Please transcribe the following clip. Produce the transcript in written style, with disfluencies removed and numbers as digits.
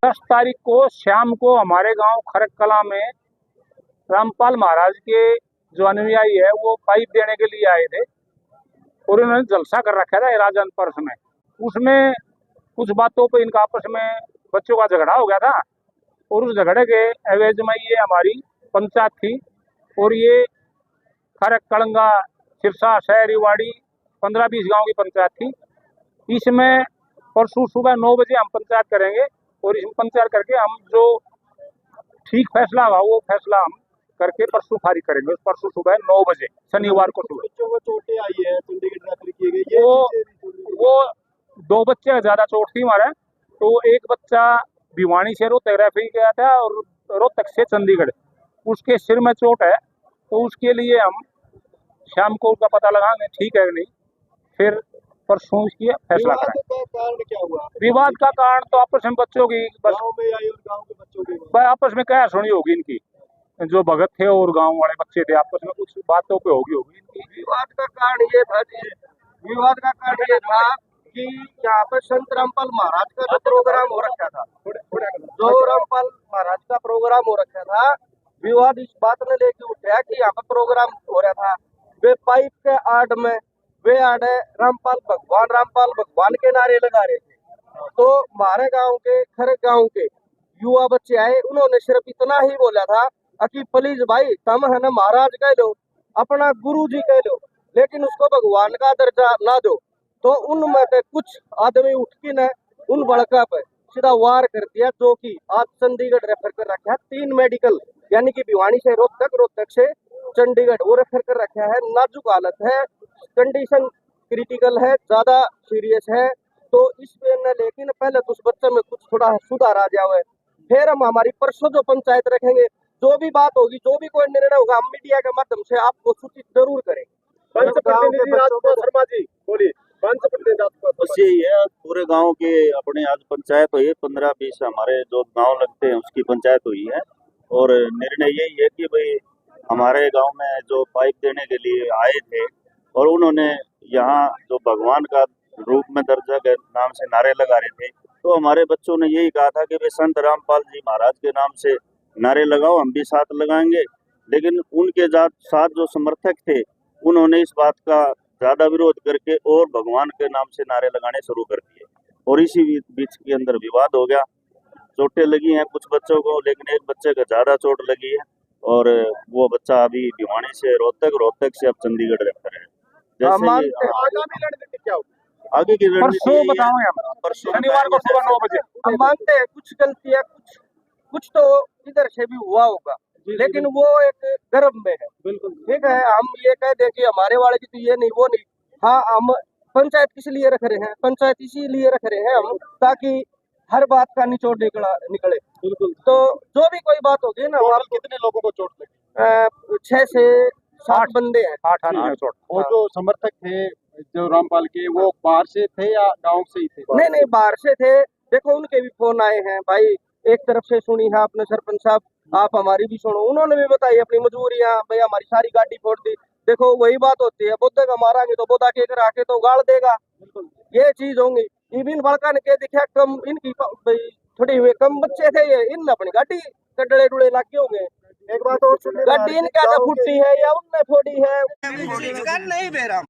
10 तारीख को शाम को हमारे गांव खरक कला में रामपाल महाराज के जो अनुयायी है वो पाइप देने के लिए आए थे और उन्होंने जलसा कर रखा था राजन पर्स में। उसमें कुछ बातों पे इनका आपस में बच्चों का झगड़ा हो गया था और उस झगड़े के एवज में ये हमारी पंचायत थी और ये खरक कलंगा सिरसा शहरी वाड़ी 15-20 गांव की पंचायत थी। इसमें परसों सुबह 9 बजे हम पंचायत करेंगे और इसमें पंचायत करके हम जो ठीक फैसला होगा वो फैसला हम करके परसों खारिज करेंगे। परसों सुबह 9 बजे शनिवार को सुबह। बच्चों को चोटें आई है, चंडीगढ़ रेफर किए गए। वो 2 बच्चे ज्यादा चोट थी हमारे। तो एक बच्चा भिवानी से रोहतक रेफर किया था और रोहतक से चंडीगढ़, उसके सिर में चोट है। तो उसके लिए हम शाम को उसका पता लगाएंगे ठीक है नहीं, फिर परसों इसकी फैसला करेंगे। कारण क्या हुआ? विवाद का कारण तो आपस में बच्चों की गांव में आई और गांव के बच्चों की आपस में क्या सुनी होगी इनकी, जो भगत थे और गांव वाले बच्चे थे आपस में कुछ बातों पे होगी इनकी। विवाद का कारण ये था कि यहाँ पर संत रामपाल महाराज का जो प्रोग्राम हो रखा था, विवाद इस बात ने लेके उठा कि यहाँ पर प्रोग्राम हो रहा था, वे पाइप के आड़ में वे आड़ रामपाल भगवान के नारे लगा रहे थे। तो हमारे गांव के खरक गांव के युवा बच्चे आए, उन्होंने सिर्फ इतना ही बोला था कि प्लीज भाई तुम है ना महाराज कह लो, अपना गुरु जी कह लो, लेकिन उसको भगवान का दर्जा ना दो। तो उनमें से कुछ आदमी उठ के न उन बड़का पर सीधा वार कर दिया, जो कि आज चंडीगढ़ रेफर कर रखा है। 3 मेडिकल यानी कि भिवानी से रोहतक से चंडीगढ़ वो रेफर कर रखा है। नाजुक हालत है, कंडीशन क्रिटिकल है, ज्यादा सीरियस है। तो इस पे लेकिन पहले तो उस बच्चे में कुछ थोड़ा सुधार आ जाए, फिर हम हमारी परसों जो पंचायत रखेंगे, जो भी बात होगी, जो भी कोई निर्णय होगा, हम मीडिया के माध्यम से आपको सूचित जरूर करें। शर्मा जी बोलिए। बस यही है, पूरे गांव के अपने आज पंचायत हुई है, 15-20 हमारे जो गांव लगते हैं उसकी पंचायत हुई है और निर्णय यही है कि भाई हमारे गांव में जो पाइप देने के लिए आए थे और उन्होंने यहाँ जो भगवान का रूप में दर्जा के नाम से नारे लगा रहे थे, तो हमारे बच्चों ने यही कहा था कि वे संत रामपाल जी महाराज के नाम से नारे लगाओ, हम भी साथ लगाएंगे। लेकिन उनके साथ जो समर्थक थे उन्होंने इस बात का ज्यादा विरोध करके और भगवान के नाम से नारे लगाने शुरू कर दिए और इसी बीच के अंदर विवाद हो गया। चोटें लगी हैं कुछ बच्चों को, लेकिन एक बच्चे को ज्यादा चोट लगी है और वो बच्चा अभी भिवानी से रोहतक से अब चंडीगढ़ रेफर है। आगे की रणनीति शनिवार को सुबह 9 बजे। हम मानते हैं कुछ गलतियां कुछ तो इधर से भी हुआ होगा, लेकिन वो एक गर्व में है। बिल्कुल ठीक है, हम ये कह दें कि हमारे वाले की तो ये नहीं वो नहीं। हाँ, हम पंचायत किस लिए रख रहे हैं? पंचायत इसीलिए रख रहे हैं हम, ताकि हर बात का निचोड़ निकले। बिल्कुल। तो जो भी कोई बात होगी ना, कितने लोगों को चोट लगी? 6 से 7 बंदे हैं। 8 आदमी चोट। और जो समर्थक थे जो रामपाल के, वो बाहर से थे या गाँव से ही थे? नहीं, बाहर से थे। देखो उनके भी फोन आए हैं, भाई एक तरफ से सुनी है आपने सरपंच साहब, आप हमारी भी सुनो। उन्होंने भी बताई अपनी मजबूरियां, भाई हमारी सारी गाड़ी फोड़ दी। देखो वही बात होती है, बोधा का मारांगे तो बोधा के करा के तो गाड़ देगा, ये चीज होंगी। इबिन बड़का ने कह दिखा कम इनकी भाई थोड़ी हुए कम बच्चे थे ये, इन अपनी गाड़ी कटड़े डुड़े लागे होंगे। एक बात और, गाड़ी इनका फुटी है या उनने फोड़ी है? नहीं बेराम